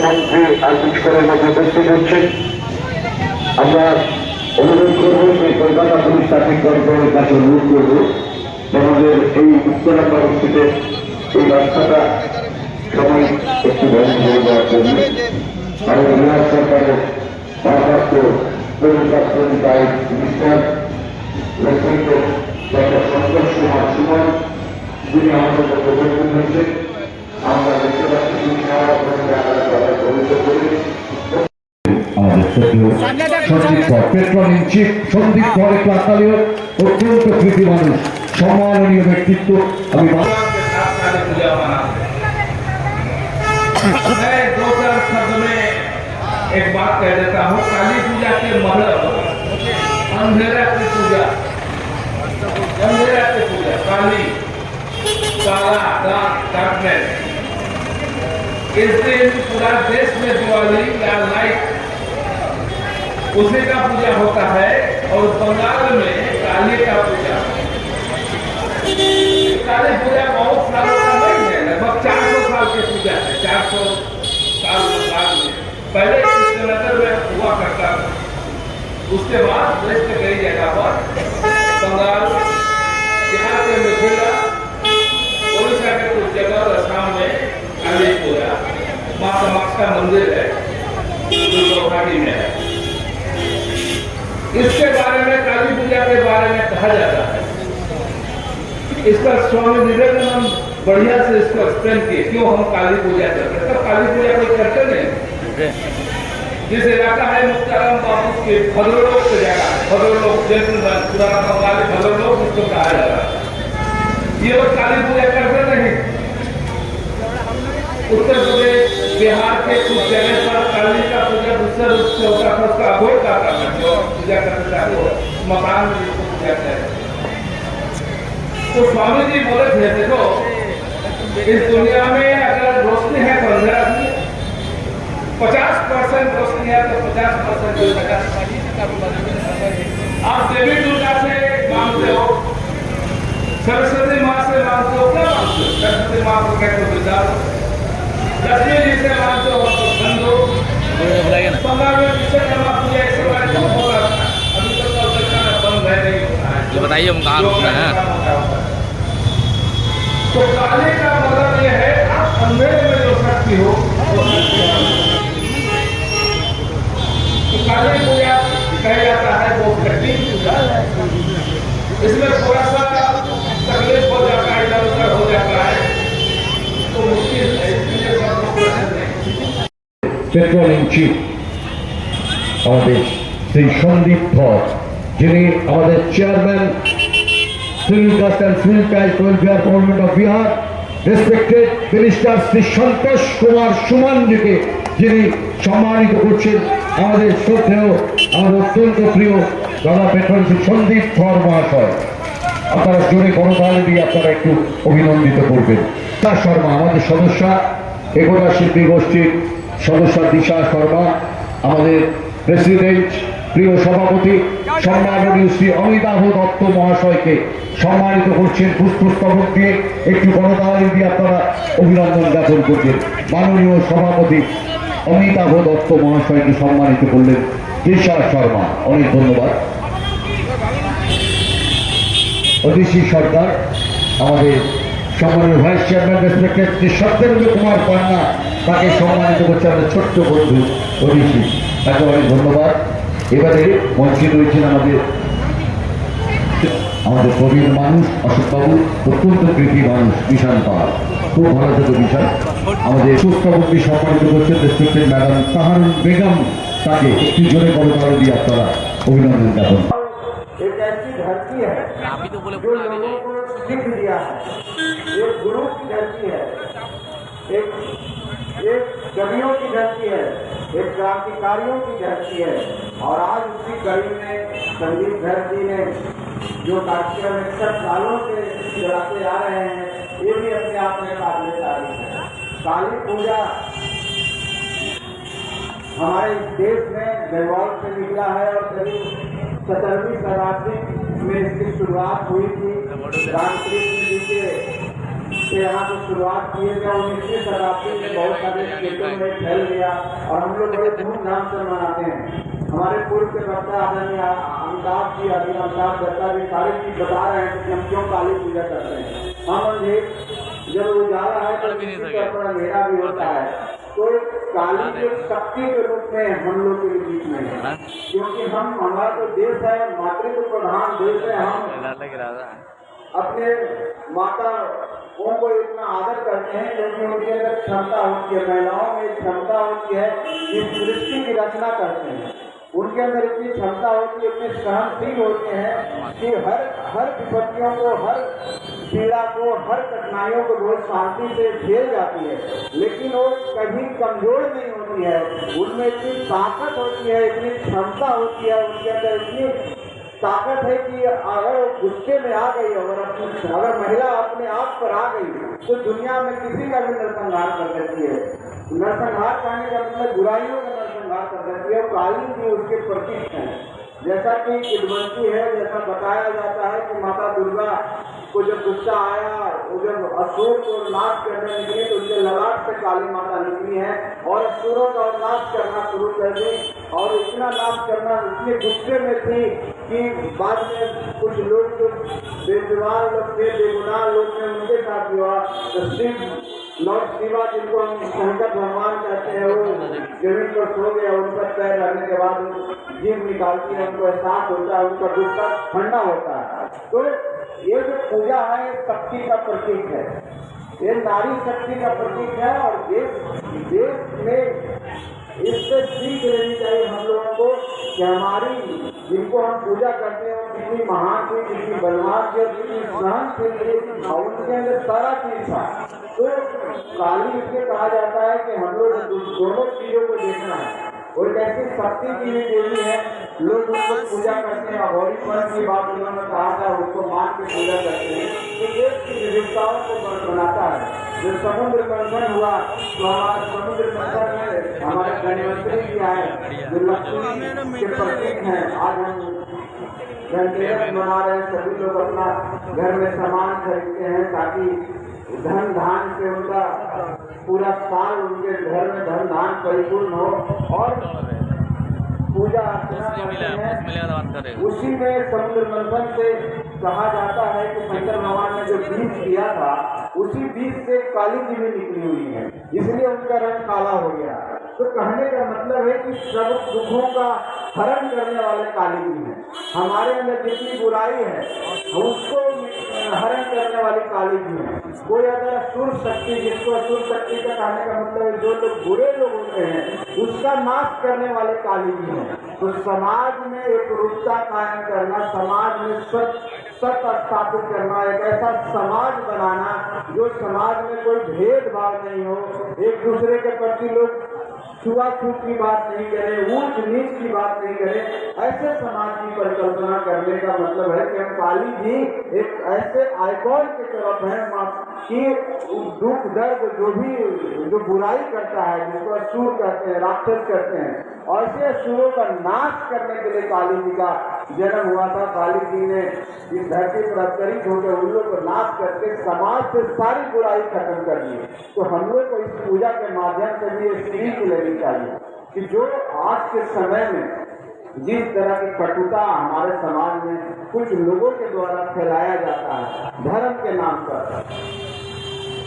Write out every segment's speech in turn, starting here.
মন্ত্রী আর কিছুক্ষণের মধ্যে উপস্থিত হচ্ছেন। আমরা অনুরোধ করব যে কলকাতা পুলিশ ট্রাফিক কন্ট্রোলের কাছে অনুরোধ করব আমাদের এই উত্তরাঙ্গ অবস্থিতে এই রাস্তাটা সবাই একটু বন্ধ করে দেওয়ার জন্য। আমাদের বিহার সরকারের ভারপ্রাপ্ত minister respect doctor Santosh Kumar Suman যিনি আমাদের মধ্যে উপস্থিত হয়েছেন। আমরা দেখতে পাচ্ছি তিনি পেট্রোলিং চিফ সন্দীপ ধর কাকালীয় অত্যন্ত কৃতি মানুষ, সম্মাননীয় ব্যক্তিত্ব। আমি दो चार शब्द में एक बात कह देता हूँ। काली पूजा के मतलब अंधेरा की पूजा, अंधेरा की पूजा, काली काला डार्कनेस। इस दिन पूरा देश में दिवाली या लाइट उसी का पूजा होता है। और बंगाल में काली का पूजा, काली पूजा बहुत सालों का नहीं है, लगभग 400 साल की पूजा है। 400 साल में पहले श्रीनगर में हुआ करता था, उसके बाद देश के कई जगह पर बंगाल, बिहार के मिथिला, उड़ीसा के कुछ जगह, असम में काली पूजा माँ कामाख्या मंदिर है जो गुवाहाटी में है। इसके बारे में, काली पूजा के बारे में कहा जाता है, इसका स्वामी विवेकानंद बढ़िया से इसको एक्सप्लेन किए क्यों हम काली पूजा करते हैं। तब काली पूजा कोई करते नहीं। जिस इलाका है मुक्ताराम बाबू के भद्रलोक से जगह है, भद्रलोक जेंटलमैन, पुराना बंगाली भद्रलोक इसको कहा जाता है। ये लोग काली पूजा करते नहीं। उत्तर प्रदेश, बिहार के कुछ जगह पर काली का पूजा दूसरे रूप से होता था, उसका अभोग करता था। जो पूजा करते थे वो मकान में जिसको पूजा करते हैं। तो स्वामी जी बोले थे, देखो इस दुनिया में अगर रोशनी है तो अंधेरा भी है। 50% रोशनी है तो 50% अंधेरा। आप देवी दुर्गा से मांगते हो, सरस्वती माँ से मांगते हो, क्या मांगते हो? सरस्वती माँ को कहते हो विद्या, लक्ष्मी जी से मांगते हो तो धन दो। बंगाल में विश्वकर्मा पूजा इस समय हो रहा था, अभी तक बंद है नहीं होता है। तो बताइए हम कहाँ रुक रहे हैं। तो काली का मतलब ये है आप अंधेरे में जो शक्ति हो वो शक्ति है। तो काली पूजा कहा जाता है वो कठिन पूजा है। इसमें थोड़ा सा तकलीफ हो जाता है, इधर उधर हो जाता है, तो मुश्किल है। इसलिए सब लोग পেট্রোলিং চিফ আমাদের শ্রী সন্দীপ ধর, যিনি আমাদের chairman civil caste and civil rights welfare government of Bihar, respected minister Shri Santosh Kumar সুমনজিকে যিনি সম্মানিত করছেন। আমাদের শ্রদ্ধেয়, আমাদের অত্যন্ত প্রিয় দাদা পেট্রোল শ্রী সন্দীপ ধর মহাশয়, আপনারা জোরে করতালি দিয়ে আপনারা একটু অভিনন্দিত করবেন। দিশা শর্মা আমাদের সদস্যা, একতা শিল্পী গোষ্ঠীর সদস্যা দিশা শর্মা, আমাদের প্রেসিডেন্ট প্রিয় সভাপতি সম্মাননীয় শ্রী অমিতাভ দত্ত মহাশয়কে সম্মানিত করছেন। পুষ্পস্তবক দিয়ে একটু করতালি দিয়ে আপনারা অভিনন্দন জ্ঞাপন করছেন। মাননীয় সভাপতি অমিতাভ দত্ত মহাশয়কে সম্মানিত করলেন দিশা শর্মা, অনেক ধন্যবাদ। অতিশী সরকার আমাদের সম্মানীয় vice chairman respected Shri Satyendra Kumar Panna, তাকে সম্মানিত করছে আমাদের ছোট্ট বন্ধু অতিশী, তাকে অনেক ধন্যবাদ। এবারে মঞ্চে রয়েছেন আমাদের প্রবীণ মানুষ অশোকবাবু, অত্যন্ত কৃতি মানুষ বিশাল পাল, খুব ভালো থেকে বিশাল। আমাদের সুস্থবর্তী সম্মানিত করছেন রেসপেক্টেড ম্যাডাম তাহারুন বেগম, তাকে একটি জোরে করতালি দিয়ে আপনারা অভিনন্দন জ্ঞাপন। एक ऐसी धरती है आप ही तो बोले जो लोगों को सीख दिया है, एक गुरु की धरती है, एक कवियों की धरती है, एक क्रांतिकारियों की धरती है। और आज उसी कड़ी में संदीप धरती ने जो कार्यक्रम 61 सालों से चलाते आ रहे हैं, ये भी अपने आप में काबिल तारीफ है। काली पूजा हमारे देश में बंगाल से निकला है और करीब 17वीं शताब्दी में इसकी शुरुआत हुई थी। रामकृष्ण जी के से यहाँ से शुरुआत किए थे। 19वीं शताब्दी में बहुत सारे स्टेटों में फैल गया और हम लोग बड़े धूमधाम से मनाते हैं। हमारे पूर्व के वक्ता आदरणीय अमिताभ जी, अमिताभ दत्ता जी सारी चीज बता रहे हैं कि हम क्यों काली पूजा करते हैं। हम जब उजाला है तो थोड़ा अंधेरा भी होता है, तो काली के शक्ति के रूप में हम लोग के बीच में है, क्योंकि हमारा तो देश है, मातृत्व प्रधान देश है। हम अपने माताओं को इतना आदर करते हैं क्योंकि उनके अंदर क्षमता होती है, महिलाओं में क्षमता होती है कि सृष्टि की रचना करते हैं। उनके अंदर इतनी क्षमता होती है, इतने सहनशील होते हैं कि हर विपत्तियों को, हर पीड़ा को, हर कठिनाइयों को बहुत शांति से झेल जाती है। लेकिन वो कभी कमजोर नहीं होती है, उनमें इतनी ताकत होती है, इतनी क्षमता होती है, उनके अंदर इतनी ताकत है कि अगर गुस्से में आ गई और अगर महिला अपने आप पर आ गई तो दुनिया में किसी का भी नरसंहार कर सकती है। नरसंहार करने का मतलब बुराइयों का नरसंहार कर सकती है। काली जी उसके प्रतीक हैं। जैसा कि किदवंती है, जैसा बताया जाता है कि माता दुर्गा को जब गुस्सा आया, जब असुर को नाश करने निकली तो उनके ललाट से काली माता निकली है और असुरों का नाश करना शुरू कर दी। और इतना नाश करना इतने गुस्से में थी कि बाद में कुछ लोग जो बेजुबान लोग थे, बेगुनाह लोग थे, उनके साथ हुआ। तो शिव लॉर्ड शिवा, जिनको हम शंकर भगवान कहते हैं, वो जमीन पर सो गया। उन पर पैर रहने के बाद जीव निकालती है, उनको एहसास होता है, उनका गुस्सा ठंडा होता है। तो ये जो पूजा है ये शक्ति का प्रतीक है, ये नारी शक्ति का प्रतीक है। और देश में इससे सीख लेनी चाहिए हम लोगों को कि हमारी जिनको हम पूजा करते हैं कितनी महान थी, कितनी बलवान थी, कितनी सहनशील थी और उनके अंदर सारा चीज था। तो काली इसलिए कहा जाता है कि हम लोग दोनों चीजों को देखना है। और ऐसी शक्ति की भी देवी है, लोग उसको पूजा करते हैं। गौरी पर्व की बात उन्होंने कहा था, उसको मान के पूजा करते हैं। तो देश की विविधताओं को बनाता है। जब समुद्र मंथन हुआ तो हमारे समुद्र मंथन में हमारे धनवंतरी जी आए, जो लक्ष्मी के प्रतीक हैं। आज हम धनतेरस मना रहे हैं, सभी लोग अपना घर में सामान खरीदते हैं ताकि धन धान से उनका पूरा साल उनके घर में धन धान परिपूर्ण हो और पूजा अर्चना करते हैं। उसी में समुद्र मंथन से कहा जाता है कि शंकर भगवान ने जो बीज किया था उसी बीज से काली जी भी निकली हुई है, इसलिए उनका रंग काला हो गया। तो कहने का मतलब है कि सब दुखों का हरण करने वाले काली जी हैं। हमारे अंदर जितनी बुराई है उसको हरण करने वाली काली जी है। कोई अगर असुर शक्ति, जिसको असुर शक्ति का कहने का मतलब है जो लोग बुरे लोग होते हैं, उसका नाश करने वाले काली जी हैं। तो समाज में एक रूपता कायम करना, समाज में सत्य स्थापित करना, एक ऐसा समाज बनाना जो समाज में कोई भेदभाव नहीं हो, एक दूसरे के प्रति लोग छुआछूत की बात नहीं करें, ऊंच नीच की बात नहीं करें, ऐसे समाज की परिकल्पना करने का मतलब है कि हम काली जी एक ऐसे आइकॉन की तरफ है कि दुख दर्द जो बुराई करता है, जिसको असुर कहते हैं, राक्षस कहते हैं, ऐसे असुरों का नाश करने के लिए काली जी का जन्म हुआ था। काली जी ने इस धरती पर अवतरित होकर उन लोगों को नाश करके समाज से सारी बुराई खत्म कर दी। तो हम लोग को इस पूजा के माध्यम से भी सीख लेनी चाहिए कि जो आज के समय में जिस तरह की कटुता हमारे समाज में कुछ लोगों के द्वारा फैलाया जाता है धर्म के नाम पर,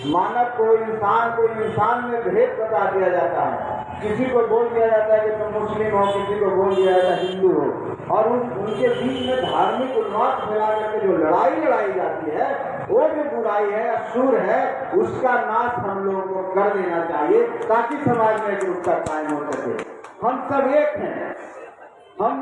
मानव को इंसान में भेद बता दिया जाता है। किसी को बोल दिया जाता है कि तुम मुस्लिम हो, किसी को बोल दिया जाता है हिंदू हो, और उनके बीच में धार्मिक उन्माद फैला करके जो लड़ाई जाती है, वो जो बुराई है, असुर है, उसका नाश हम लोगों को कर देना चाहिए ताकि समाज में एक रूपता कायम हो सके। हम सब एक हैं। हम